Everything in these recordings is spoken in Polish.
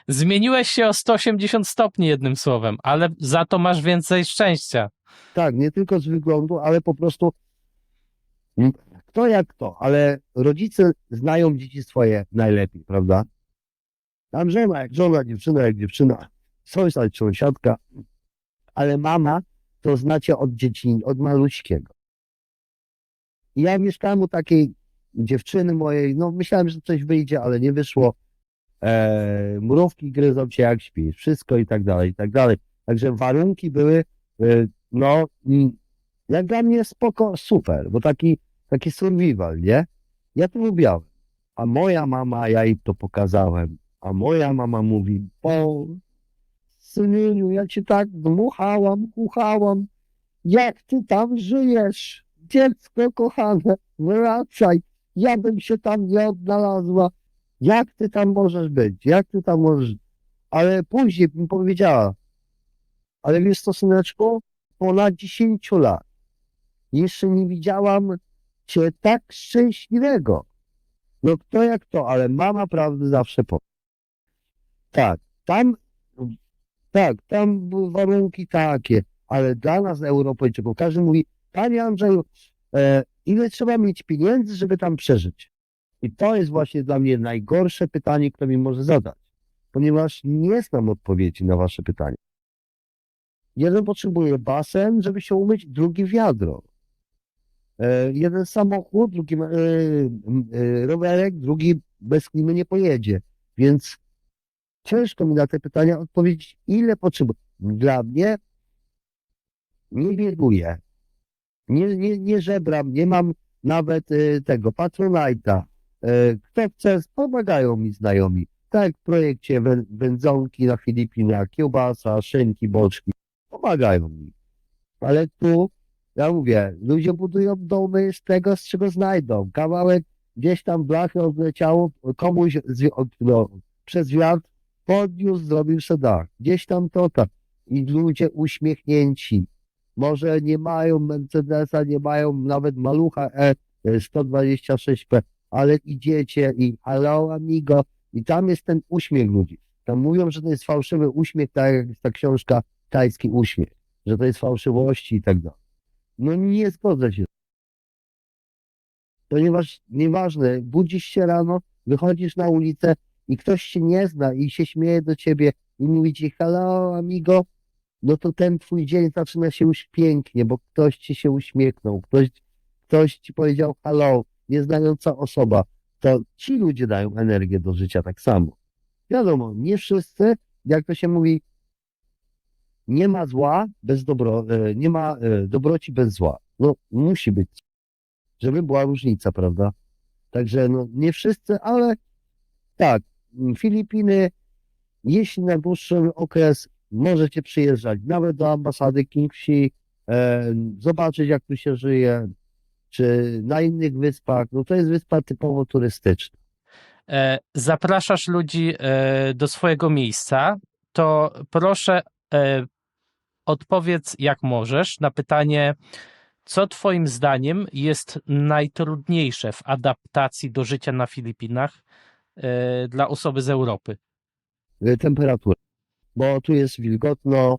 Zmieniłeś się o 180 stopni jednym słowem, ale za to masz więcej szczęścia. Tak, nie tylko z wyglądu, ale po prostu kto jak to, ale rodzice znają dzieci swoje najlepiej, prawda? Tam żona jak żona, dziewczyna jak dziewczyna, sąsiad, sąsiadka, ale mama to znacie od dzieci, od maluśkiego. I ja mieszkałem u takiej dziewczyny mojej, no myślałem, że coś wyjdzie, ale nie wyszło. Mrówki gryzą cię jak śpisz, wszystko i tak dalej, i tak dalej. Także warunki były, no, jak dla mnie spoko, super, bo taki survival, nie? Ja to lubiałem. A moja mama, ja jej to pokazałem, a moja mama mówi, o, syniu, ja cię tak dmuchałam, kuchałam, jak ty tam żyjesz? Dziecko kochane, wracaj. Ja bym się tam nie odnalazła. Jak ty tam możesz być? Jak ty tam możesz... Ale później mi powiedziała, ale wiesz co, syneczku, ponad 10 lat jeszcze nie widziałam cię tak szczęśliwego. No kto jak to, ale mama prawdy zawsze powie. Tak, tam, tam były warunki takie, ale dla nas, Europejczyków, każdy mówi, panie Andrzeju, ile trzeba mieć pieniędzy, żeby tam przeżyć? I to jest właśnie dla mnie najgorsze pytanie, które mi może zadać, ponieważ nie znam odpowiedzi na wasze pytanie. Jeden potrzebuje basen, żeby się umyć, drugi wiadro. Jeden samochód, drugi rowerek, drugi bez klimy nie pojedzie. Więc ciężko mi na te pytania odpowiedzieć, ile potrzebuję. Dla mnie nie bieguję, nie żebram, nie mam nawet tego Patronite'a. Kto chce, pomagają mi znajomi. Tak jak w projekcie wędzonki na Filipinach, kiełbasa, szynki, boczki. Pomagają mi. Ale tu, ja mówię, ludzie budują domy z tego, z czego znajdą. Kawałek gdzieś tam blachy odleciało, komuś no, przez wiatr podniósł, zrobił sobie dach. Gdzieś tam to tak. I ludzie uśmiechnięci. Może nie mają Mercedesa, nie mają nawet malucha 126P, ale idziecie i hello amigo. I tam jest ten uśmiech ludzi. Tam mówią, że to jest fałszywy uśmiech, tak jak jest ta książka Tajski uśmiech, że to jest fałszywości i tak dalej. No nie zgodzę się. Ponieważ nieważne, budzisz się rano, wychodzisz na ulicę i ktoś się nie zna i się śmieje do ciebie i mówi ci hello amigo, no to ten twój dzień zaczyna się już pięknie, bo ktoś ci się uśmiechnął, ktoś ci powiedział hello, nieznająca osoba. To ci ludzie dają energię do życia tak samo. Wiadomo, nie wszyscy, jak to się mówi, nie ma zła bez nie ma dobroci bez zła. No musi być, żeby była różnica, prawda? Także no nie wszyscy, ale tak, Filipiny, jeśli na dłuższy okres możecie przyjeżdżać nawet do ambasady Kingsi, zobaczyć jak tu się żyje, czy na innych wyspach, no to jest wyspa typowo turystyczna. Zapraszasz ludzi do swojego miejsca, to proszę odpowiedz jak możesz na pytanie, co twoim zdaniem jest najtrudniejsze w adaptacji do życia na Filipinach dla osoby z Europy? Temperatura, bo tu jest wilgotno,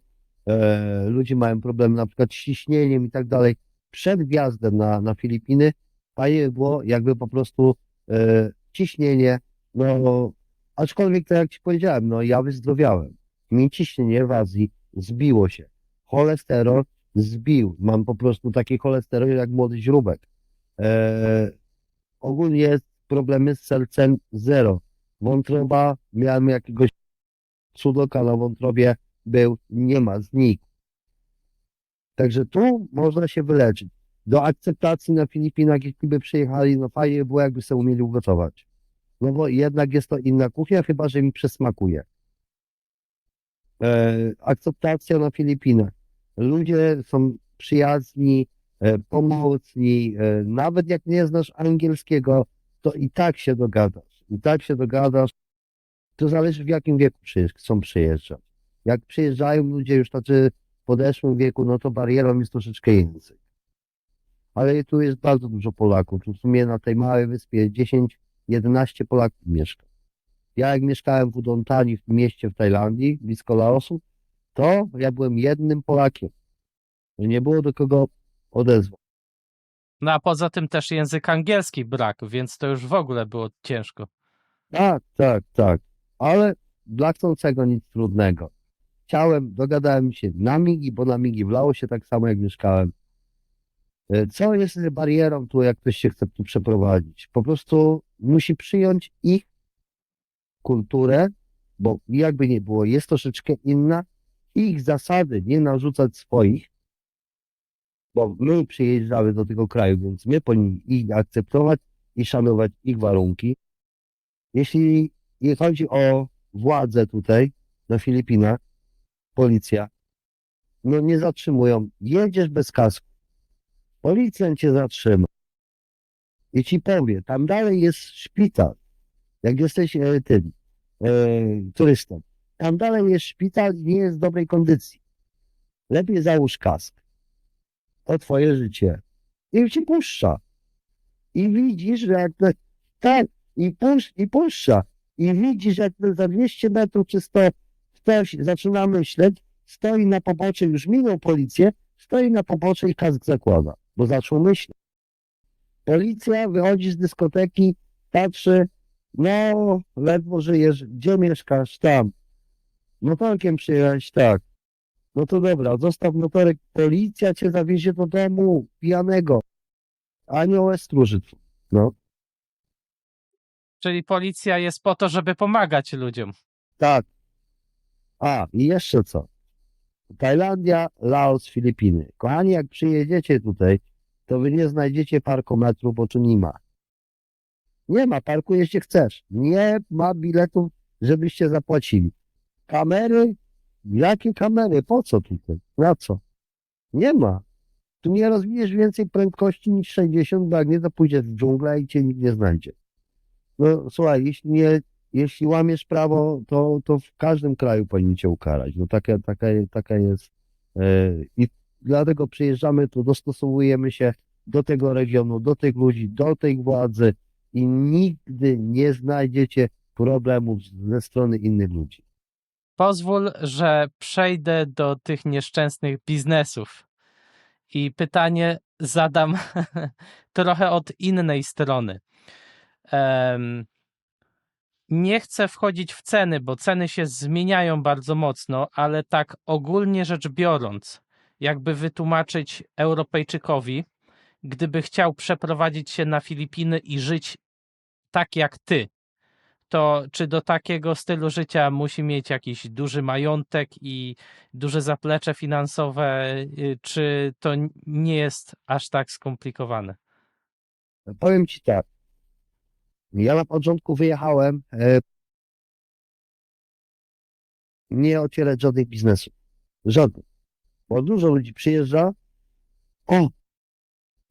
ludzie mają problem na przykład z ciśnieniem i tak dalej. Przed wjazdem na Filipiny fajnie było jakby po prostu ciśnienie, no aczkolwiek tak jak ci powiedziałem, no ja wyzdrowiałem. Mi ciśnienie w Azji zbiło się. Cholesterol zbił. Mam po prostu taki cholesterol jak młody źróbek. Ogólnie problemy z sercem zero. Wątroba, miałem jakiegoś cudoka na wątrobie, był, nie ma, znikł. Także tu można się wyleczyć. Do akceptacji na Filipinach, jeśli by przyjechali, no fajnie było, jakby sobie umieli ugotować. No bo jednak jest to inna kuchnia, chyba że mi przesmakuje. Akceptacja na Filipinach. Ludzie są przyjazni, pomocni, nawet jak nie znasz angielskiego, to i tak się dogadasz. I tak się dogadasz. To zależy w jakim wieku chcą przyjeżdżać. Jak przyjeżdżają ludzie już tacy w podeszłym wieku, no to barierą jest troszeczkę język. Ale tu jest bardzo dużo Polaków. Tu w sumie na tej małej wyspie 10-11 Polaków mieszka. Ja jak mieszkałem w Udon Thani, w mieście w Tajlandii, blisko Laosu, to ja byłem jednym Polakiem. Nie było do kogo odezwać. No a poza tym też język angielski brak, więc to już w ogóle było ciężko. Tak, tak, tak. Ale dla chcącego nic trudnego. Dogadałem się na migi, bo na migi w Laosie tak samo jak mieszkałem. Co jest barierą tu, jak ktoś się chce tu przeprowadzić? Po prostu musi przyjąć ich kulturę, bo jakby nie było, jest troszeczkę inna, ich zasady, nie narzucać swoich, bo my przyjeżdżamy do tego kraju, więc my powinniśmy ich akceptować i szanować ich warunki. Jeśli chodzi o władzę tutaj na Filipinach, policja, no nie zatrzymują. Jedziesz bez kasku, policjant cię zatrzyma i ci powie, tam dalej jest szpital, jak jesteś tym turystą. Tam dalej jest szpital i nie jest w dobrej kondycji. Lepiej załóż kask. To twoje życie. I ci puszcza. I widzisz, że jak tak, i puszcza. I widzisz, jak za 200 metrów czy 100 ktoś zaczyna myśleć, stoi na poboczu, już minął policję, stoi na poboczu i kask zakłada, bo zaczął myśleć. Policja wychodzi z dyskoteki, patrzy, no, ledwo żyjesz, gdzie mieszkasz? Tam. Motorkiem przyjechać, tak. No to dobra, zostaw motorek, policja cię zawiezie do domu, pijanego. Anioł stróży. No, Czyli policja jest po to, żeby pomagać ludziom. tak. A, i jeszcze co? Tajlandia, Laos, Filipiny. Kochani, jak przyjedziecie tutaj, to wy nie znajdziecie parkometru, bo tu nie ma. Nie ma, parkujesz gdzie chcesz. Nie ma biletów, żebyście zapłacili. Kamery? Jakie kamery? Po co tutaj? Na co? Nie ma. Tu nie rozwiniesz więcej prędkości niż 60, bo jak nie, to pójdziesz w dżunglę i cię nikt nie znajdzie. No słuchaj, jeśli łamiesz prawo, to w każdym kraju powinni cię ukarać. No taka jest. I dlatego przyjeżdżamy tu, dostosowujemy się do tego regionu, do tych ludzi, do tej władzy i nigdy nie znajdziecie problemów ze strony innych ludzi. Pozwól, że przejdę do tych nieszczęsnych biznesów. I pytanie zadam trochę od innej strony. Nie chcę wchodzić w ceny, bo ceny się zmieniają bardzo mocno, ale tak ogólnie rzecz biorąc, jakby wytłumaczyć Europejczykowi, gdyby chciał przeprowadzić się na Filipiny i żyć tak jak ty, to czy do takiego stylu życia musi mieć jakiś duży majątek i duże zaplecze finansowe, czy to nie jest aż tak skomplikowane? Powiem ci tak, ja na początku wyjechałem nie otwierać żadnych biznesów. Żadnych. Bo dużo ludzi przyjeżdża, o,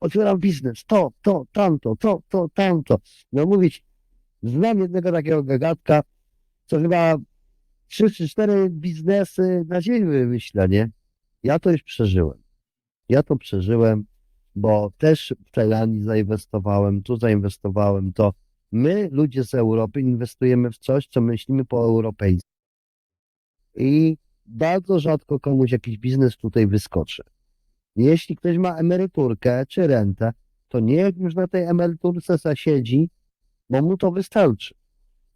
otwieram biznes, to, tamto. No mówić, znam jednego takiego gagatka, co chyba 3 czy 4 biznesy na dzień wymyśla, nie? Ja to już przeżyłem. Ja to przeżyłem, bo też w Tajlandii zainwestowałem, tu zainwestowałem, to my, ludzie z Europy, inwestujemy w coś, co myślimy po europejsku. I bardzo rzadko komuś jakiś biznes tutaj wyskoczy. Jeśli ktoś ma emeryturkę czy rentę, to niech już na tej emeryturce zasiedzi, bo mu to wystarczy.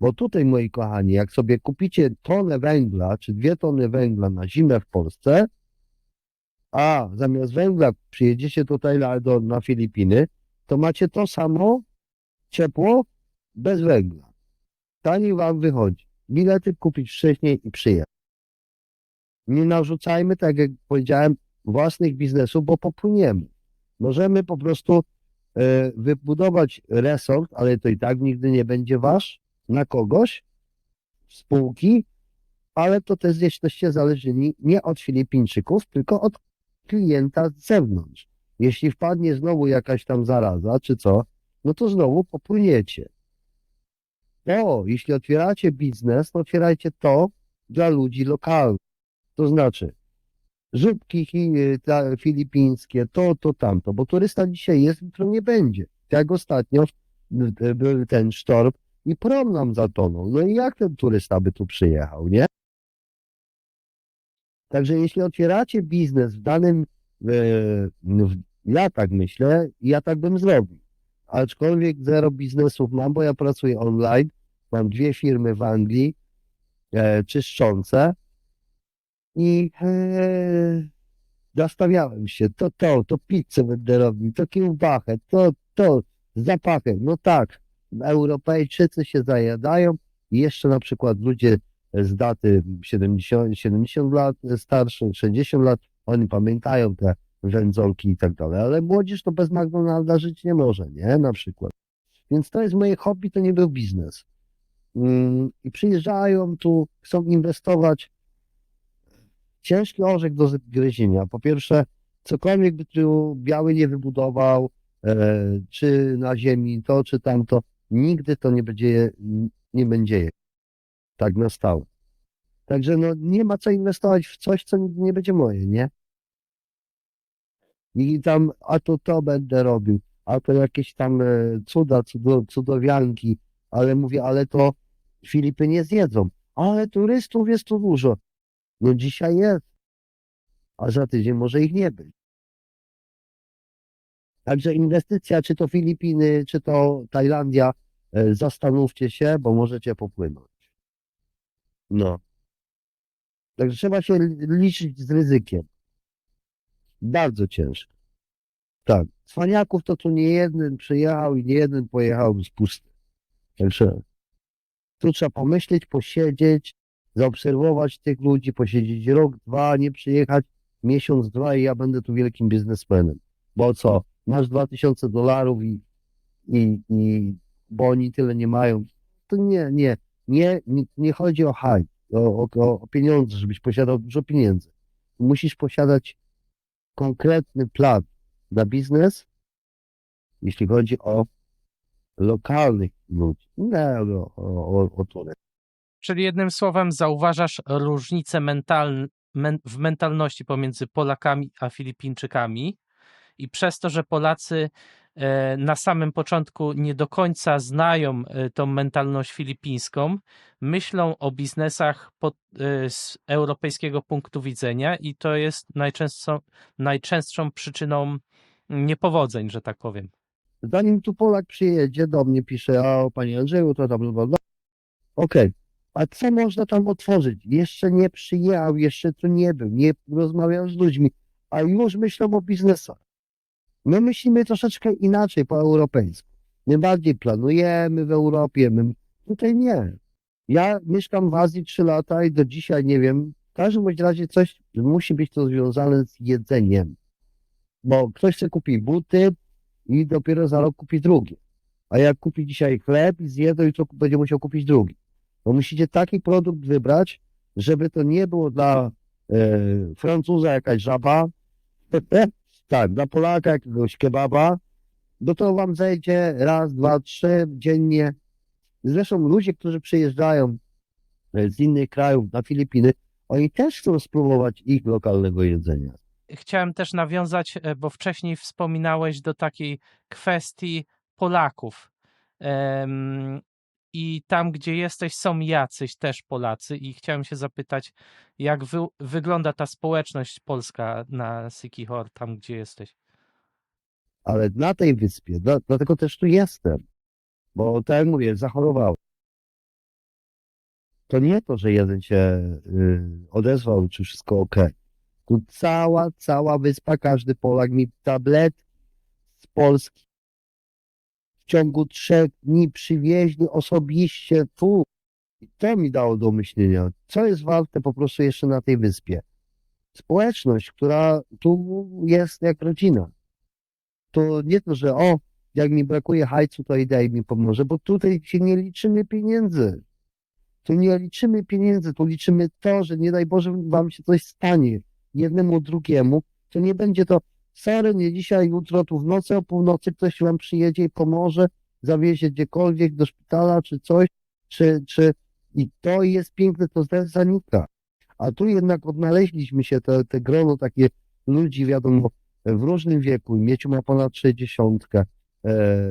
Bo tutaj, moi kochani, jak sobie kupicie tonę węgla, czy 2 tony węgla na zimę w Polsce, a zamiast węgla przyjedziecie tutaj na Filipiny, to macie to samo ciepło bez węgla. Taniej wam wychodzi. Bilety kupić wcześniej i przyjechać. Nie narzucajmy, tak jak powiedziałem, własnych biznesów, bo popłyniemy. Możemy po prostu wybudować resort, ale to i tak nigdy nie będzie wasz, na kogoś, spółki, ale to też jesteście zależni nie od Filipińczyków, tylko od klienta z zewnątrz. Jeśli wpadnie znowu jakaś tam zaraza, czy co, no to znowu popłyniecie. Jeśli otwieracie biznes, to otwierajcie to dla ludzi lokalnych. To znaczy, żubki filipińskie, to, tamto, bo turysta dzisiaj jest, jutro nie będzie. Jak ostatnio był ten sztorm, i prom nam zatonął. No i jak ten turysta by tu przyjechał, nie? Także jeśli otwieracie biznes w danym, ja tak myślę, ja tak bym zrobił. Aczkolwiek zero biznesów mam, bo ja pracuję online, mam 2 firmy w Anglii, czyszczące i nastawiałem się, to pizzę będę robił, to kiełbachę, to zapachę. No tak, Europejczycy się zajadają i jeszcze na przykład ludzie z daty 70 lat starszych, 60 lat, oni pamiętają te wędzonki i tak dalej, ale młodzież to bez McDonalda żyć nie może, nie? Na przykład. Więc to jest moje hobby, to nie był biznes. I przyjeżdżają tu, chcą inwestować. Ciężki orzech do zgryzienia. Po pierwsze, cokolwiek by tu biały nie wybudował, czy na ziemi to, czy tamto, nigdy to nie będzie tak na stałe. Także no, nie ma co inwestować w coś, co nigdy nie będzie moje, nie? I tam, a to będę robił, a to jakieś tam cudowianki, ale mówię, ale to Filipy nie zjedzą. Ale turystów jest tu dużo. No dzisiaj jest, a za tydzień może ich nie być. Także inwestycja, czy to Filipiny, czy to Tajlandia, zastanówcie się, bo możecie popłynąć. No. Także trzeba się liczyć z ryzykiem. Bardzo ciężko. Tak. Cwaniaków to tu nie jeden przyjechał i nie jeden pojechał z pusty. Także tu trzeba pomyśleć, posiedzieć, zaobserwować tych ludzi, posiedzieć rok, dwa, nie przyjechać miesiąc, dwa i ja będę tu wielkim biznesmenem. Bo co? Masz $2000 bo oni tyle nie mają. To nie chodzi o hajs, o pieniądze, żebyś posiadał dużo pieniędzy. Musisz posiadać konkretny plan na biznes, jeśli chodzi o lokalnych ludzi, nie o turystów. Czyli jednym słowem zauważasz różnicę w mentalności pomiędzy Polakami a Filipińczykami i przez to, że Polacy na samym początku nie do końca znają tą mentalność filipińską, myślą o biznesach z europejskiego punktu widzenia i to jest najczęstszą przyczyną niepowodzeń, że tak powiem. Zanim tu Polak przyjedzie, do mnie pisze, a panie Andrzeju, to tam, bla, bla, bla. Okej, a co można tam otworzyć? Jeszcze nie przyjechał, jeszcze tu nie był, nie rozmawiał z ludźmi, a już myślą o biznesach. My myślimy troszeczkę inaczej po europejsku. My bardziej planujemy w Europie, tutaj nie. Ja mieszkam w Azji 3 lata i do dzisiaj nie wiem, w każdym bądź razie coś musi być to związane z jedzeniem. Bo ktoś chce kupić buty i dopiero za rok kupi drugie. A jak kupi dzisiaj chleb i zje, to jutro będzie musiał kupić drugi. Bo musicie taki produkt wybrać, żeby to nie było dla Francuza jakaś żaba, tak, dla Polaka jakiegoś kebaba, bo to wam zejdzie raz, dwa, trzy dziennie. Zresztą ludzie, którzy przyjeżdżają z innych krajów na Filipiny, oni też chcą spróbować ich lokalnego jedzenia. Chciałem też nawiązać, bo wcześniej wspominałeś do takiej kwestii Polaków. I tam, gdzie jesteś, są jacyś też Polacy i chciałem się zapytać, jak wygląda ta społeczność polska na Siquijor, tam gdzie jesteś? Ale na tej wyspie, dlatego też tu jestem, bo tak jak mówię, zachorowałem. To nie to, że jeden się odezwał, czy wszystko ok. Tu cała wyspa, każdy Polak mi tablet z Polski w ciągu 3 dni przywieźli osobiście tu. I to mi dało do myślenia, co jest warte po prostu jeszcze na tej wyspie. Społeczność, która tu jest jak rodzina. To nie to, że jak mi brakuje hajcu, to idę i mi pomoże, bo tutaj się nie liczymy pieniędzy. Tu nie liczymy pieniędzy, tu liczymy to, że nie daj Boże wam się coś stanie jednemu drugiemu, to nie będzie to sorry, nie dzisiaj, jutro, tu w nocy o północy ktoś wam przyjedzie i pomoże, zawiezie gdziekolwiek do szpitala czy coś, i to jest piękne, to zanika. A tu jednak odnaleźliśmy się, te grono takie ludzi, wiadomo, w różnym wieku, Mieciu ma ponad 60.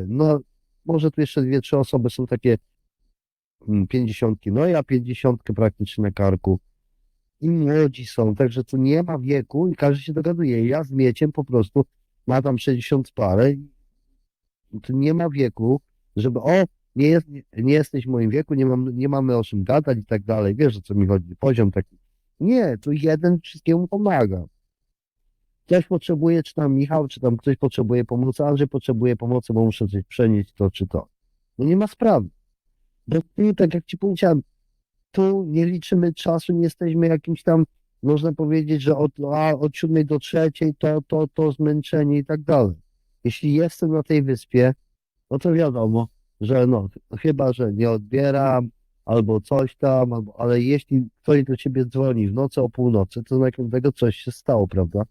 No, może tu jeszcze 2-3 osoby są takie 50, no ja 50 praktycznie na karku. I młodzi są, także tu nie ma wieku i każdy się dogaduje. Ja z Mieciem po prostu ma tam 60 parę i tu nie ma wieku, żeby nie jesteś w moim wieku, nie mamy o czym gadać i tak dalej. Wiesz, o co mi chodzi, poziom taki. Nie, tu jeden wszystkiemu pomaga. Ktoś potrzebuje, czy tam Michał, czy tam ktoś potrzebuje pomocy, Andrzej potrzebuje pomocy, bo muszę coś przenieść to czy to. No nie ma sprawy. Bo tu, tak jak ci powiedziałem, tu nie liczymy czasu, nie jesteśmy jakimś tam, można powiedzieć, że od 7 do 3 to zmęczenie i tak dalej. Jeśli jestem na tej wyspie, no to wiadomo, że no, chyba, że nie odbieram, albo coś tam, ale jeśli ktoś do ciebie dzwoni w nocy o północy, to znaczy tego coś się stało, prawda?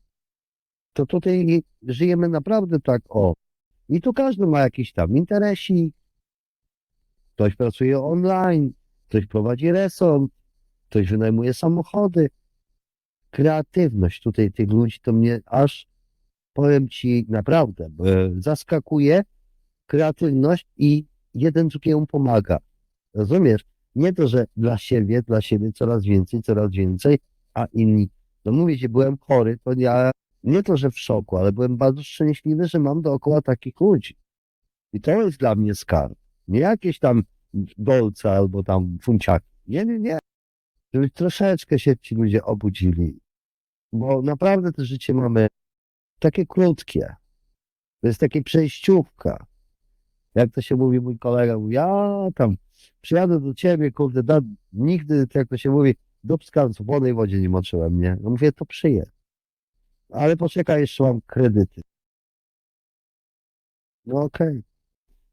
To tutaj żyjemy naprawdę tak, o. I tu każdy ma jakiś tam interesik, ktoś pracuje online, ktoś prowadzi resort, ktoś wynajmuje samochody. Kreatywność tutaj tych ludzi to mnie aż, powiem ci, naprawdę zaskakuje. Kreatywność i jeden drugiemu pomaga. Rozumiesz? Nie to, że dla siebie coraz więcej, a inni. No mówię ci, byłem chory, to ja nie to, że w szoku, ale byłem bardzo szczęśliwy, że mam dookoła takich ludzi. I to jest dla mnie skarb. Nie jakieś tam dolce albo tam funciaki. Nie, nie, nie. Żeby troszeczkę się ci ludzie obudzili. Bo naprawdę to życie mamy takie krótkie. To jest takie przejściówka. Jak to się mówi, mój kolega mówi, ja tam przyjadę do ciebie, kurde, nigdy, jak to się mówi, dubska w wodnej wodzie nie moczyłem, nie? No mówię, to przyjedź. Ale poczekaj, jeszcze mam kredyty. No okej.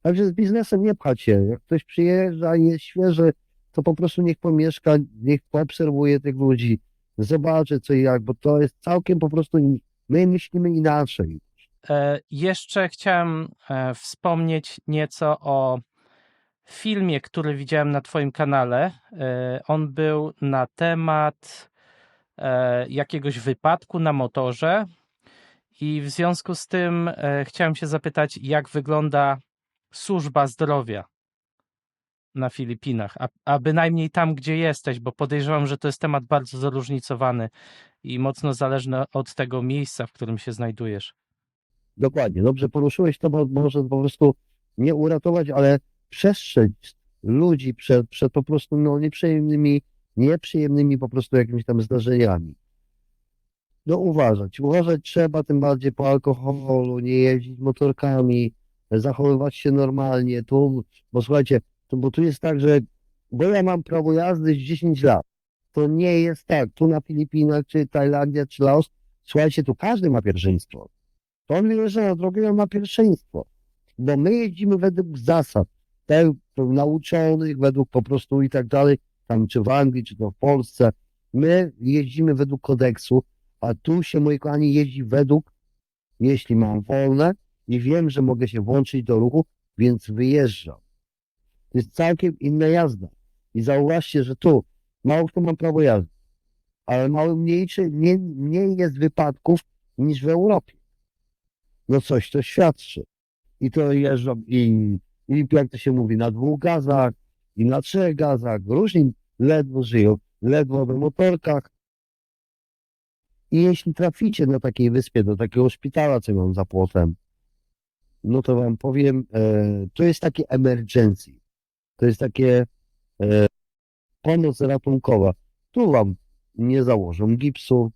Także z biznesem nie pchać się. Jak ktoś przyjeżdża i jest świeży, to po prostu niech pomieszka, niech poobserwuje tych ludzi, zobaczy co i jak, bo to jest całkiem po prostu, my myślimy inaczej. Jeszcze chciałem wspomnieć nieco o filmie, który widziałem na twoim kanale. On był na temat jakiegoś wypadku na motorze i w związku z tym chciałem się zapytać, jak wygląda służba zdrowia na Filipinach, a bynajmniej tam, gdzie jesteś, bo podejrzewam, że to jest temat bardzo zróżnicowany i mocno zależny od tego miejsca, w którym się znajdujesz. Dokładnie, dobrze poruszyłeś to, bo może po prostu nie uratować, ale przestrzec ludzi przed po prostu no, nieprzyjemnymi po prostu jakimiś tam zdarzeniami. No uważać trzeba, tym bardziej po alkoholu, nie jeździć motorkami, zachowywać się normalnie, tu, bo słuchajcie, bo tu jest tak, że, bo ja mam prawo jazdy z 10 lat, to nie jest tak, tu na Filipinach, czy Tajlandia, czy Laos, słuchajcie, tu każdy ma pierwszeństwo. To on wyjeżdża na drogę, on ma pierwszeństwo. Bo my jeździmy według zasad, nauczonych, według po prostu i tak dalej, tam czy w Anglii, czy to w Polsce. My jeździmy według kodeksu, a tu się, moi kochani, jeździ według, jeśli mam wolne i wiem, że mogę się włączyć do ruchu, więc wyjeżdżam. To jest całkiem inna jazda. I zauważcie, że tu mało kto ma prawo jazdy, ale mniej jest wypadków niż w Europie. No coś to świadczy. I to jeżdżą i jak to się mówi, na 2 gazach, i na 3 gazach, różni ledwo żyją, ledwo na motorkach. I jeśli traficie na takiej wyspie, do takiego szpitala, co mam za płotem, no to wam powiem, to jest takie emergency, to jest takie pomoc ratunkowa. Tu wam nie założą gipsu,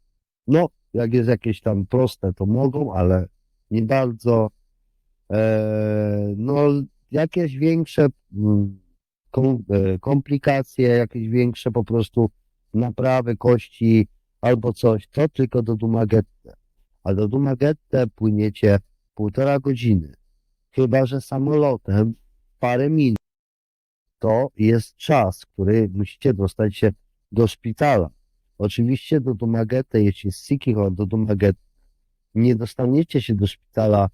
no jak jest jakieś tam proste, to mogą, ale nie bardzo. No, jakieś większe komplikacje, jakieś większe po prostu naprawy kości albo coś, to tylko do Dumaguete. A do Dumaguete płyniecie 1,5 godziny. Chyba że samolotem parę minut. To jest czas, który musicie dostać się do szpitala. Oczywiście do Dumaguete, jeśli z Siquijor do Dumaguete nie dostaniecie się do szpitala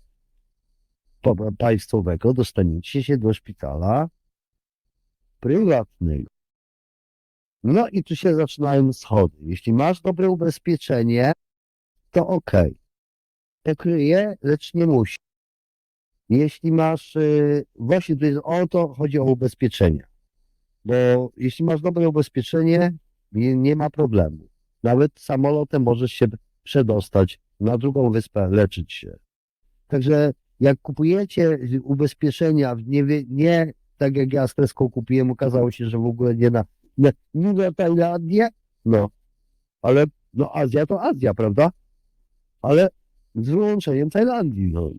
państwowego, dostaniecie się do szpitala prywatnego. No i tu się zaczynają schody. Jeśli masz dobre ubezpieczenie, to okej. Pokryje, lecz nie musi. Jeśli masz, właśnie tu jest, o to chodzi o ubezpieczenie. bo jeśli masz dobre ubezpieczenie, nie ma problemu. Nawet samolotem możesz się przedostać na drugą wyspę, leczyć się. Także jak kupujecie ubezpieczenia, nie tak jak ja z Tesco kupiłem, okazało się, że w ogóle nie na Nową Zelandię, no, ale no Azja to Azja, prawda? Ale z wyłączeniem Tajlandii, no.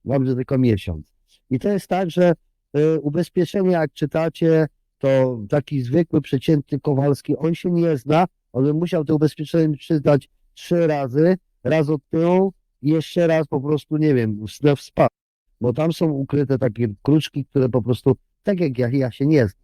Mam, że tylko miesiąc. I to jest tak, że ubezpieczenia, jak czytacie, to taki zwykły, przeciętny Kowalski, on się nie zna, on by musiał to ubezpieczenie przeczytać 3 razy, raz od tyłu i jeszcze raz po prostu, nie wiem, w spa. Bo tam są ukryte takie kruczki, które po prostu, tak jak ja się nie znam.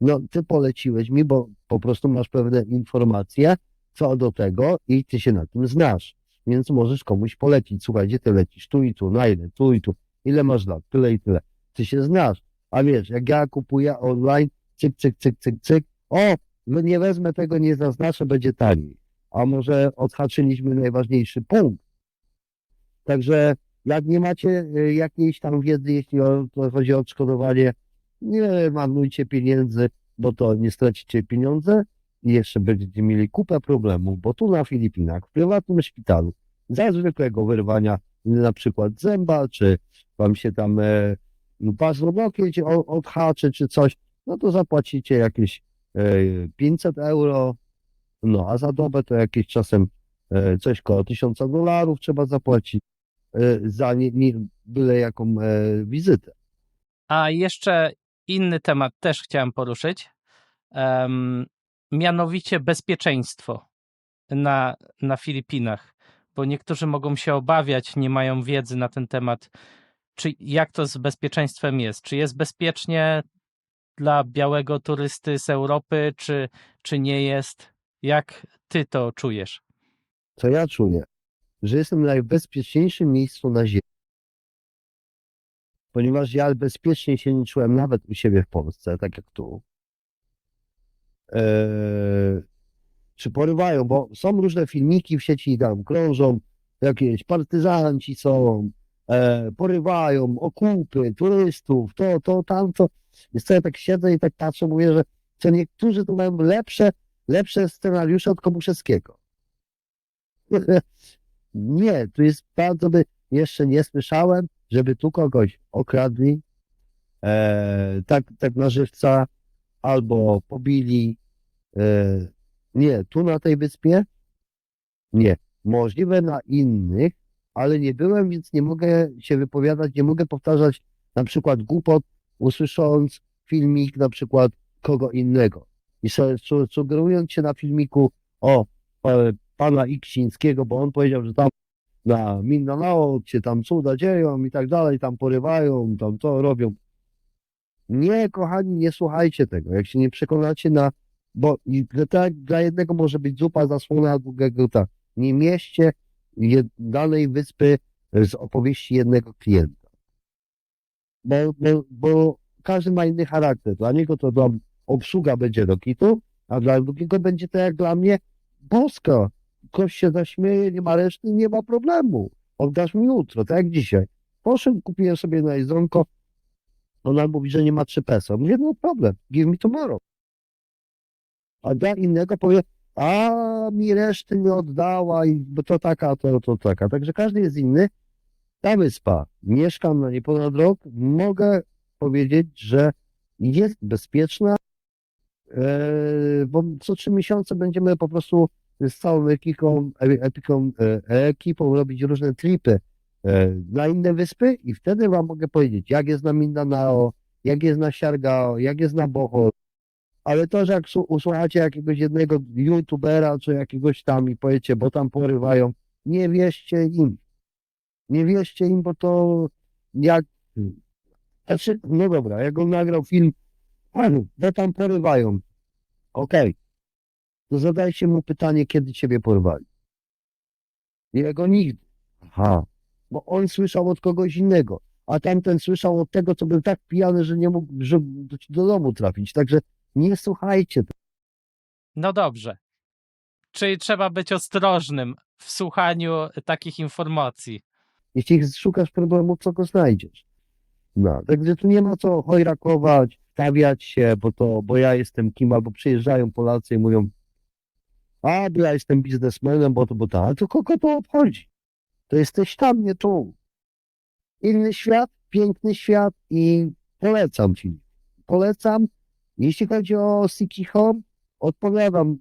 No, ty poleciłeś mi, bo po prostu masz pewne informacje co do tego i ty się na tym znasz. Więc możesz komuś polecić. Słuchajcie, ty lecisz tu i tu, na ile, tu i tu. Ile masz lat? Tyle i tyle. Ty się znasz. A wiesz, jak ja kupuję online, cyk, cyk, cyk, cyk, cyk. O, no nie wezmę tego, nie zaznaczę, będzie taniej. A może odhaczyliśmy najważniejszy punkt. Także jak nie macie jakiejś tam wiedzy, jeśli chodzi o odszkodowanie, nie marnujcie pieniędzy, bo to nie stracicie pieniądze i jeszcze będziecie mieli kupę problemów, bo tu na Filipinach, w prywatnym szpitalu, za zwykłego wyrwania na przykład zęba, czy wam się tam paznokcie odhaczy, czy coś, no to zapłacicie jakieś 500 euro, no a za dobę to jakieś czasem coś koło $1000 trzeba zapłacić za byle jaką wizytę. A jeszcze inny temat też chciałem poruszyć. Mianowicie bezpieczeństwo na Filipinach, bo niektórzy mogą się obawiać, nie mają wiedzy na ten temat, jak to z bezpieczeństwem jest. Czy jest bezpiecznie dla białego turysty z Europy, czy nie jest? Jak ty to czujesz? Co ja czuję, że jestem w najbezpieczniejszym miejscu na ziemi, ponieważ ja bezpiecznie się nie czułem nawet u siebie w Polsce, tak jak tu. Czy porywają, bo są różne filmiki w sieci tam krążą, jakieś partyzanci są, porywają okupy, turystów, to, tamto. Więc co ja tak siedzę i tak patrzę, mówię, że co niektórzy tu mają lepsze scenariusze od Komuszewskiego. Nie, tu jest bardzo jeszcze nie słyszałem, żeby tu kogoś okradli, tak na żywca, albo pobili. Nie, tu na tej wyspie nie. Możliwe na innych, ale nie byłem, więc nie mogę się wypowiadać, nie mogę powtarzać na przykład głupot, usłysząc filmik na przykład kogo innego. I sugerując się na filmiku pana Iksińskiego, bo on powiedział, że tam na Mindanao się tam cuda dzieją i tak dalej, tam porywają, tam to robią. Nie, kochani, nie słuchajcie tego. Jak się nie przekonacie bo tak dla jednego może być zupa zasłona, a drugiego tak. Nie mieście danej wyspy z opowieści jednego klienta. Bo każdy ma inny charakter. Dla niego to obsługa będzie do kitu, a dla drugiego będzie to jak dla mnie boska. Ktoś się zaśmieje, nie ma reszty, nie ma problemu. Oddasz mi jutro, tak jak dzisiaj. Poszedłem, kupiłem sobie na jedzonko. Ona mówi, że nie ma 3 peso. Mówię, no problem, give me tomorrow. A dla innego powie, a mi reszty nie oddała, bo to taka, to taka. Także każdy jest inny. Ta wyspa, mieszkam na niej ponad rok, mogę powiedzieć, że jest bezpieczna, bo co 3 miesiące będziemy po prostu z całą ekipą robić różne tripy na inne wyspy i wtedy wam mogę powiedzieć, jak jest na Mindanao, jak jest na Siargao, jak jest na Bohol. Ale to, że jak usłuchacie jakiegoś jednego youtubera czy jakiegoś tam i powiecie, bo tam porywają, nie wierzcie im. Nie wierzcie im, bo to jak... Znaczy, no dobra, jak on nagrał film, bo tam porywają. Okej. To zadajcie mu pytanie, kiedy ciebie porwali. Jego nigdy. Aha. Bo on słyszał od kogoś innego, a tamten słyszał od tego, co był tak pijany, że nie mógł do domu trafić. Także nie słuchajcie. No dobrze. Czyli trzeba być ostrożnym w słuchaniu takich informacji. Jeśli szukasz problemu, co go znajdziesz. No, także tu nie ma co chojrakować, stawiać się, bo ja jestem kim, albo przyjeżdżają Polacy i mówią, a, bo ja jestem biznesmenem, bo to, ale to kogo to obchodzi? To jesteś tam, nie tu. Inny świat, piękny świat i polecam ci. Polecam. Jeśli chodzi o Siki Home, odpowiadam,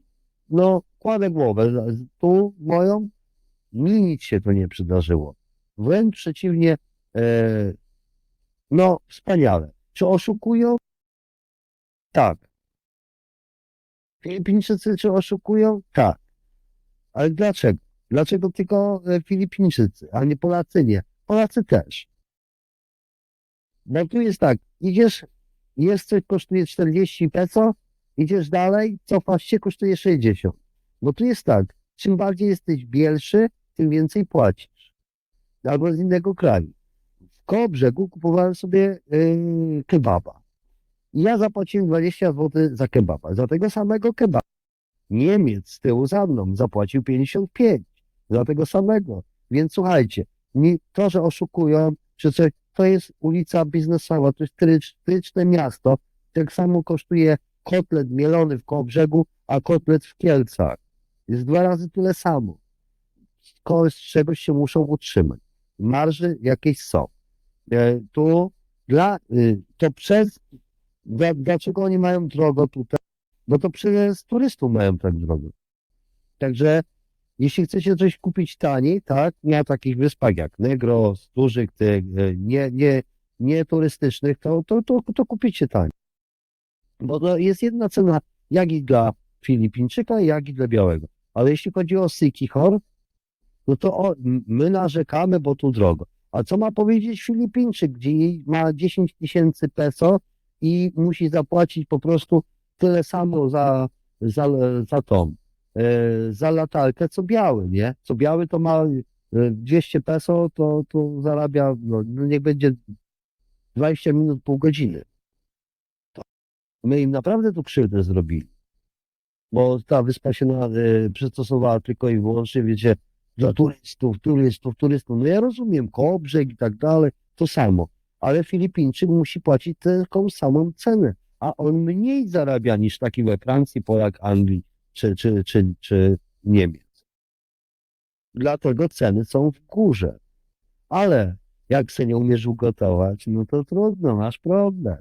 no kładę głowę tu moją, mi nic się to nie przydarzyło. Wręcz przeciwnie, no wspaniale. Czy oszukują? Tak. Filipińczycy czy oszukują? Tak. Ale dlaczego? Dlaczego tylko Filipińczycy, a nie Polacy nie? Polacy też. Bo tu jest tak, idziesz, jest coś kosztuje 40 peso, idziesz dalej, cofasz się, kosztuje 60. Bo tu jest tak, czym bardziej jesteś bielszy, tym więcej płacisz. Albo z innego kraju. W Kołobrzegu kupowałem sobie kebaba. I ja zapłaciłem 20 zł za kebaba, za tego samego kebaba. Niemiec z tyłu za mną zapłacił 55 za tego samego. Więc słuchajcie, to, że oszukują, czy coś, to jest ulica biznesowa, to jest turystyczne miasto. Tak samo kosztuje kotlet mielony w Kołobrzegu, a kotlet w Kielcach. Jest 2 razy tyle samo. Z czegoś się muszą utrzymać. Marże jakieś są. Dlaczego oni mają drogo tutaj? Bo to przez turystów mają tak drogo. Także jeśli chcecie coś kupić taniej, tak, na takich wyspach jak Negros, dużych tych, nie turystycznych, to kupicie taniej. Bo to jest jedna cena, jak i dla Filipińczyka, jak i dla białego. Ale jeśli chodzi o Siquijor, no to my narzekamy, bo tu drogo. A co ma powiedzieć Filipińczyk, gdzie ma 10 000 peso i musi zapłacić po prostu tyle samo za tą, za latarkę, co biały, nie? Co biały to ma 200 peso, to zarabia, no niech będzie 20 minut, pół godziny. My im naprawdę tu krzywdę zrobili. Bo ta wyspa się przystosowała tylko i wyłącznie, wiecie, dla turystów. No ja rozumiem, Kołobrzeg i tak dalej, to samo. Ale Filipińczyk musi płacić taką samą cenę, a on mniej zarabia niż taki we Francji, Polak, Anglii czy Niemiec. Dlatego ceny są w górze. Ale jak się nie umiesz ugotować, no to trudno, masz problem.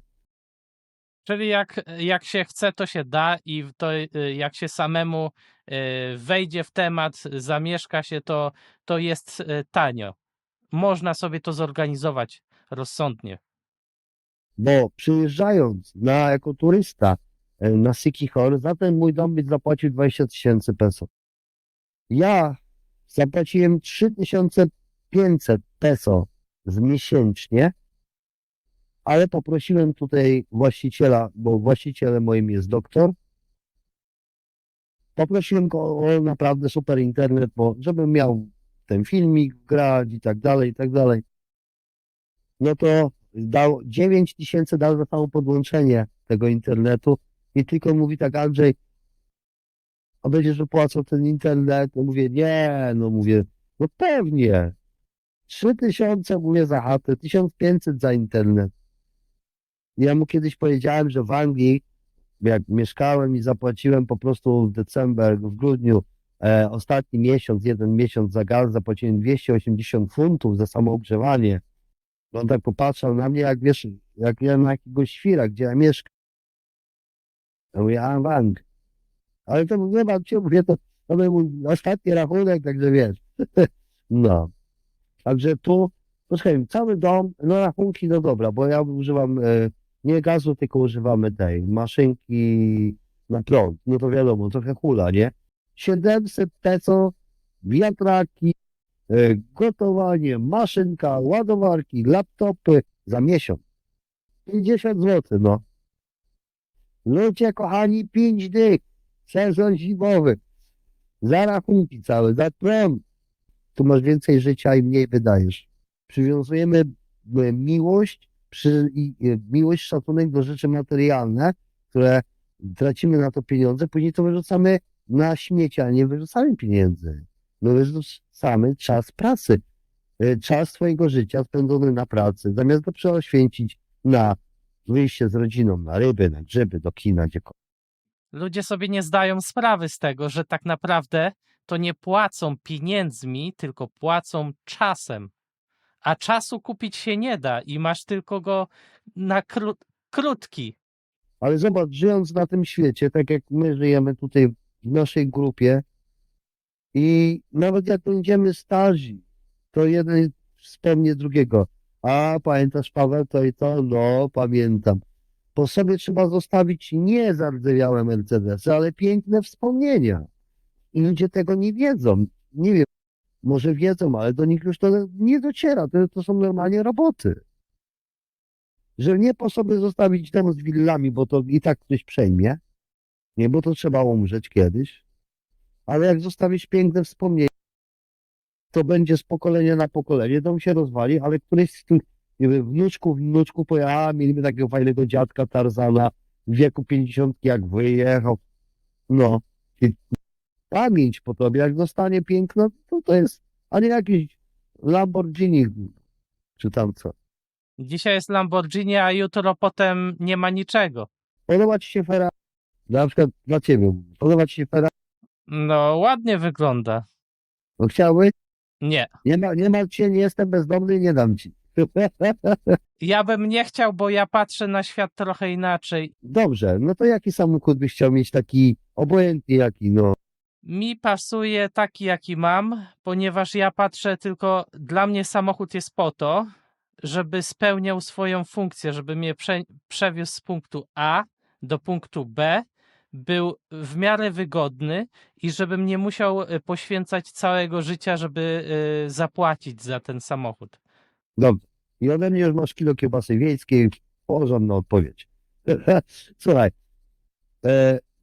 Czyli jak się chce, to się da i to jak się samemu wejdzie w temat, zamieszka się, to jest tanio. Można sobie to zorganizować rozsądnie. Bo przyjeżdżając jako turysta na Siquijor, za ten mój dom byś zapłacił 20 000 peso. Ja zapłaciłem 3500 peso miesięcznie, ale poprosiłem tutaj właściciela, bo właścicielem moim jest doktor. Poprosiłem go o naprawdę super internet, bo żebym miał ten filmik grać i tak dalej, i tak dalej. No to dał 9000 dał za samo podłączenie tego internetu i tylko mówi tak, Andrzej, a będziesz wypłacał ten internet? No mówię, nie, no mówię, no pewnie. 3000 mówię za chatę, 1500 za internet. Ja mu kiedyś powiedziałem, że w Anglii, jak mieszkałem i zapłaciłem po prostu w grudniu, ostatni miesiąc, 1 miesiąc za gaz, zapłaciłem 280 funtów za samo ogrzewanie. On tak popatrzał na mnie, jak wiesz, jak ja na jakiegoś świra, gdzie ja mieszkam. Ja mówię, a w Anglii. Ale to nie ma cię, mówię, to był mój ostatni rachunek, także wiesz. No. Także tu, posłuchaj, cały dom, no rachunki, no dobra, bo ja używam nie gazu, tylko używamy tej maszynki na prąd. No to wiadomo, trochę hula, nie? 700 peso, wiatraki, gotowanie, maszynka, ładowarki, laptopy za miesiąc. 50 zł, no. Ludzie kochani, 5 dych. Sezon zimowy. Za rachunki całe, za prąd. Tu masz więcej życia i mniej wydajesz. Przywiązujemy miłość, miłość, szacunek do rzeczy materialne, które tracimy na to pieniądze, później to wyrzucamy na śmieci, ale nie wyrzucamy pieniędzy. My wyrzucamy czas pracy. Czas swojego życia spędzony na pracy, zamiast go przeoświęcić na wyjście z rodziną na ryby, na grzyby, do kina, gdziekolwiek. Ludzie sobie nie zdają sprawy z tego, że tak naprawdę to nie płacą pieniędzmi, tylko płacą czasem. A czasu kupić się nie da i masz tylko go na krótki. Ale zobacz, żyjąc na tym świecie, tak jak my żyjemy tutaj w naszej grupie i nawet jak będziemy starzy, to jeden wspomnie drugiego. A pamiętasz, Paweł, to i to? No, pamiętam. Po sobie trzeba zostawić nie zardzewiałe Mercedesy, ale piękne wspomnienia. I ludzie tego nie wiedzą. Nie wiem, może wiedzą, ale do nich już to nie dociera. To są normalnie roboty. Że nie po sobie zostawić dom z willami, bo to i tak ktoś przejmie. Nie, bo to trzeba umrzeć kiedyś. Ale jak zostawisz piękne wspomnienia, to będzie z pokolenia na pokolenie, dom się rozwali, ale któryś z tych nie wiem, wnuczków powie, a mieliśmy takiego fajnego dziadka Tarzana w wieku 50, jak wyjechał. No, i pamięć po tobie, jak zostanie piękna, to jest, a nie jakiś Lamborghini, czy tam co. Dzisiaj jest Lamborghini, a jutro potem nie ma niczego. Podoba ci się Ferrari? Na przykład dla ciebie. Podoba ci się Ferrari? No, ładnie wygląda. No chciałbyś? Nie. Nie ma cię, nie jestem bezdomny, nie dam ci. Ja bym nie chciał, bo ja patrzę na świat trochę inaczej. Dobrze, no to jaki samochód byś chciał mieć, taki obojętny jaki, no. Mi pasuje taki, jaki mam, ponieważ ja patrzę tylko, dla mnie samochód jest po to, żeby spełniał swoją funkcję, żeby mnie przewiózł z punktu A do punktu B, był w miarę wygodny i żebym nie musiał poświęcać całego życia, żeby zapłacić za ten samochód. Dobrze. I ode mnie już masz kilo kiełbasy wiejskiej, porządna odpowiedź. Słuchaj,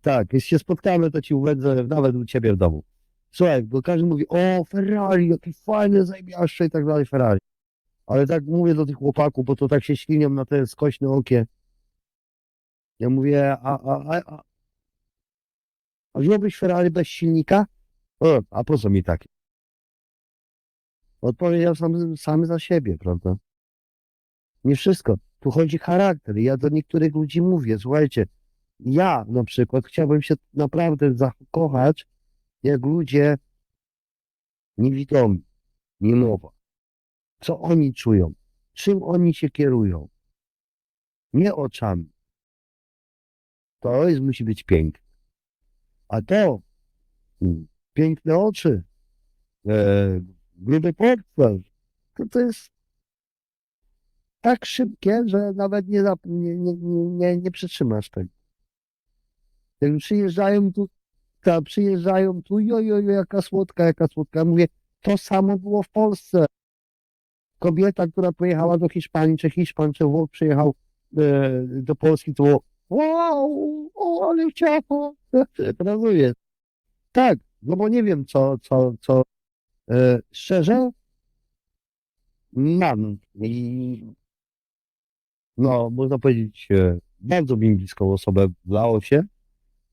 tak, jeśli się spotkamy, to ci uwedzę nawet u ciebie w domu. Słuchaj, bo każdy mówi, o Ferrari, jaki fajny, zajebiaszczy i tak dalej, Ferrari. Ale tak mówię do tych chłopaków, bo to tak się ślinią na te skośne okie. Ja mówię, a wziąłbyś Ferrari bez silnika? O, a po co mi takie? Odpowiedział sam za siebie, prawda? Nie wszystko. Tu chodzi charakter. Ja do niektórych ludzi mówię, słuchajcie, ja na przykład chciałbym się naprawdę zakochać, jak ludzie niewidomi, niemowa. Co oni czują? Czym oni się kierują? Nie oczami. To jest, musi być piękne. A to piękne oczy, gruby portfel, to jest tak szybkie, że nawet nie przytrzymasz tego. Jak przyjeżdżają tu, jojo, jaka słodka, jaka słodka. Mówię, to samo było w Polsce. Kobieta, która pojechała do Hiszpanii, czy Hiszpan, czy Włoch przyjechał do Polski, to było wow, o, ale ciacho. Rozumiem. Tak, no bo nie wiem, co szczerze mam i no, można powiedzieć, bardzo mi bliską osobę w Laosie.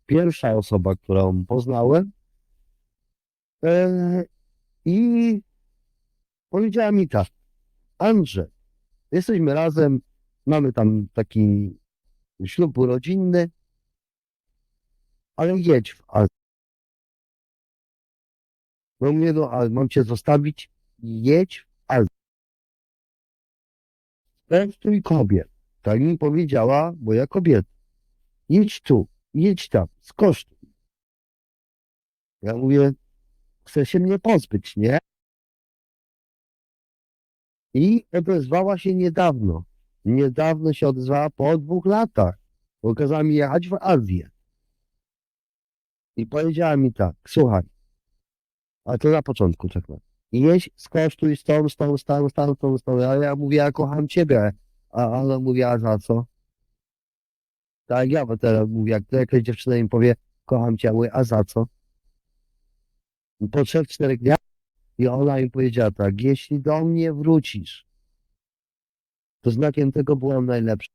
Pierwsza osoba, którą poznałem i powiedziała mi tak, Andrzej, jesteśmy razem, mamy tam taki ślub rodzinny, ale jedź w Azję. No mnie, no, ale mam cię zostawić, jedź w Azję. Skosztuj kobiet. Tak mi powiedziała moja kobieta. Jedź tu, jedź tam, skosztuj. Ja mówię, chce się mnie pozbyć, nie? I odezwała się niedawno. Niedawno się odezwała po 2 latach. Bo kazała mi jechać w Azję. I powiedziała mi tak, słuchaj, ale to na początku czekaj. Jeźdź, skosztuj z tą. Ale ja mówię, ja kocham ciebie. A ona mówi, a za co? Tak, ja bo teraz mówię, jak to jakaś dziewczyna mi powie, kocham cię, ja mówię, a za co? I po 3-4 dniach i ona mi powiedziała tak, jeśli do mnie wrócisz, to znakiem tego byłam najlepsza.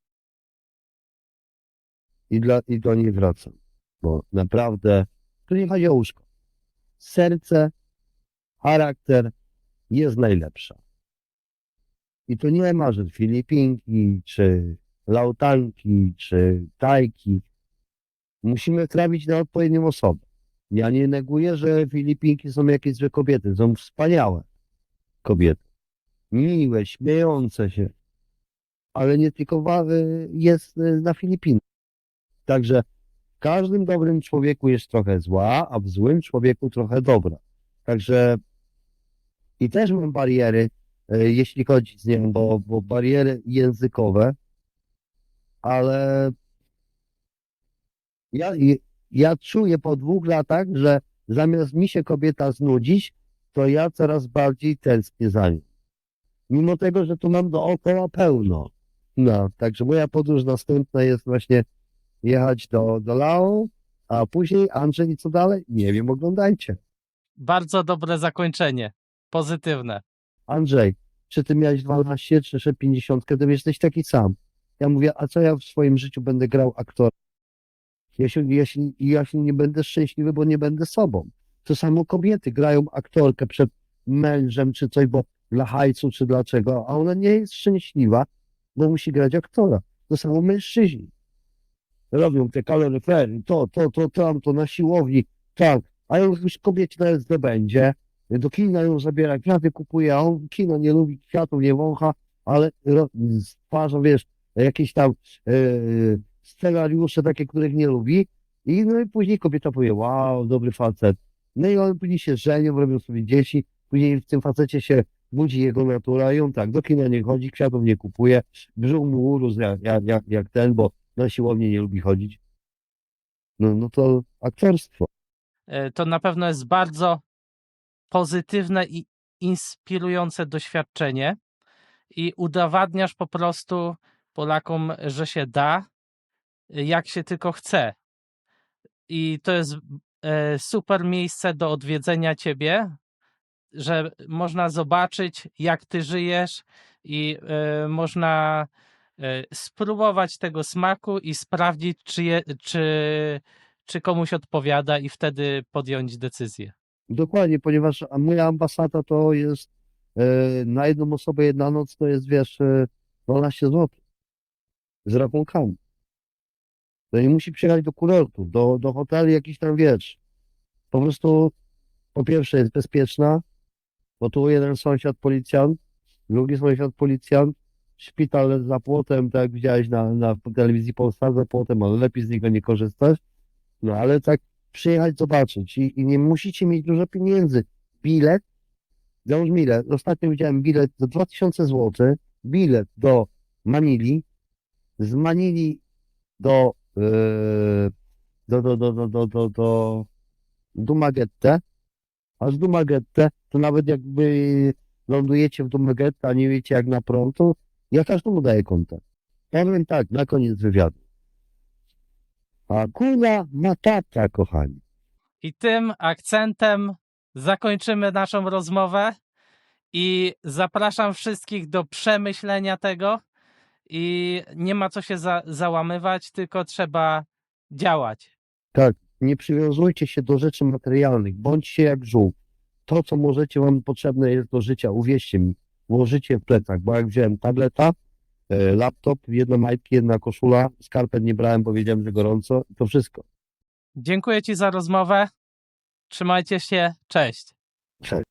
I do niej wracam. Bo naprawdę, tu nie chodzi o łóżko. Serce, charakter jest najlepsza. I to nie ma, że Filipinki, czy lautanki czy tajki. Musimy trafić na odpowiednią osobę. Ja nie neguję, że Filipinki są jakieś złe kobiety. Są wspaniałe kobiety. Miłe, śmiejące się. Ale nie tylko jest na Filipinach. Także w każdym dobrym człowieku jest trochę zła, a w złym człowieku trochę dobra. Także i też mam bariery, jeśli chodzi z nią, bo bariery językowe, ale ja, ja czuję po 2 latach, że zamiast mi się kobieta znudzić, to ja coraz bardziej tęsknię za nią. Mimo tego, że tu mam dookoła pełno. No, także moja podróż następna jest właśnie jechać do Laos, a później Andrzej, co dalej? Nie wiem, oglądajcie. Bardzo dobre zakończenie. Pozytywne. Andrzej, czy ty miałeś 12 czy 50, to jesteś taki sam. Ja mówię, a co ja w swoim życiu będę grał aktora? Ja się nie będę szczęśliwy, bo nie będę sobą. To samo kobiety grają aktorkę przed mężem czy coś, bo dla hajcu czy dlaczego, a ona nie jest szczęśliwa, bo musi grać aktora. To samo mężczyźni. Robią te kaloryfery, tamto na siłowni, tak. A jak kobiecie na SD będzie, do kina ją zabiera, kwiaty kupuje, a on kino nie lubi, kwiatów nie wącha, ale stwarza, wiesz, jakieś tam scenariusze takie, których nie lubi. No i później kobieta powie, wow, dobry facet. No i on później się żenią, robią sobie dzieci, później w tym facecie się budzi jego natura i on tak, do kina nie chodzi, kwiatów nie kupuje, brzuch mu urósł jak ten, bo na siłownię nie lubi chodzić. No to aktorstwo. To na pewno jest bardzo pozytywne i inspirujące doświadczenie i udowadniasz po prostu Polakom, że się da, jak się tylko chce. I to jest super miejsce do odwiedzenia ciebie, że można zobaczyć, jak ty żyjesz i można spróbować tego smaku i sprawdzić, czy komuś odpowiada i wtedy podjąć decyzję. Dokładnie, ponieważ moja ambasada to jest na jedną osobę jedna noc to jest, wiesz, 12 zł z rachunkami. To nie musi przyjechać do kurortu, do hoteli jakiś tam, wiesz. Po prostu po pierwsze jest bezpieczna, bo tu jeden sąsiad policjant, drugi sąsiad policjant, szpital za płotem, tak jak widziałeś na telewizji Polsat, za płotem, ale lepiej z niego nie korzystać. No ale tak przyjechać, zobaczyć i nie musicie mieć dużo pieniędzy. Bilet, załóżmy ile, ostatnio widziałem bilet za 2000 zł, bilet do Manili, z Manili do Dumaguete, a z Dumaguete to nawet jakby lądujecie w Dumaguete, a nie wiecie jak na prąd, to ja każdemu daję kontakt. Ja powiem tak, na koniec wywiadu. Hakuna Matata, kochani. I tym akcentem zakończymy naszą rozmowę i zapraszam wszystkich do przemyślenia tego i nie ma co się załamywać, tylko trzeba działać. Tak, nie przywiązujcie się do rzeczy materialnych, bądźcie jak żółw. To, co możecie, wam potrzebne jest do życia, uwierzcie mi, włożycie w plecak, bo jak wziąłem tableta, laptop, jedne majtki, jedna koszula, skarpet nie brałem, bo wiedziałem, że gorąco, to wszystko. Dziękuję ci za rozmowę. Trzymajcie się. Cześć. Cześć.